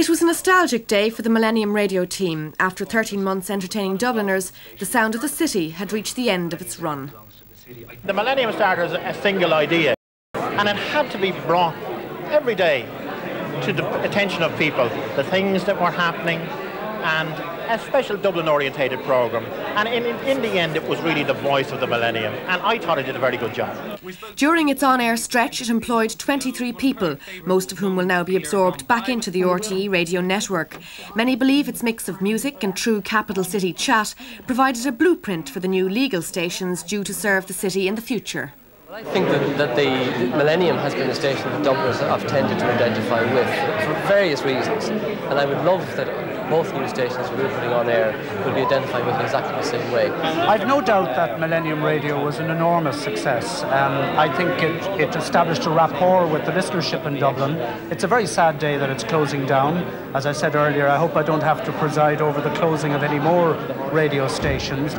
It was a nostalgic day for the Millennium Radio team. After 13 months entertaining Dubliners, the sound of the city had reached the end of its run. The Millennium started as a single idea, and it had to be brought every day to the attention of people, the things that were happening, and a special Dublin-orientated programme. And in the end, it was really the voice of the Millennium, and I thought it did a very good job. During its on-air stretch, it employed 23 people, most of whom will now be absorbed back into the RTE radio network. Many believe its mix of music and true capital city chat provided a blueprint for the new legal stations due to serve the city in the future. I think that the Millennium has been a station that Dubliners have tended to identify with for various reasons, and I would love that both new stations we're putting on air will be identified with in exactly the same way. I've no doubt that Millennium Radio was an enormous success. I think it established a rapport with the listenership in Dublin. It's a very sad day that it's closing down. As I said earlier, I hope I don't have to preside over the closing of any more radio stations.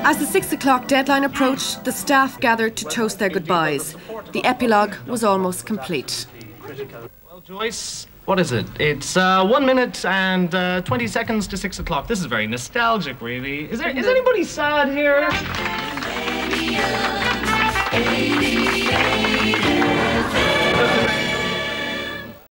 As the 6 o'clock deadline approached, the staff gathered to toast their goodbyes. The epilogue was almost complete. Well, Joyce, what is it? It's 1 minute and 20 seconds to 6 o'clock. This is very nostalgic, really. Is anybody sad here?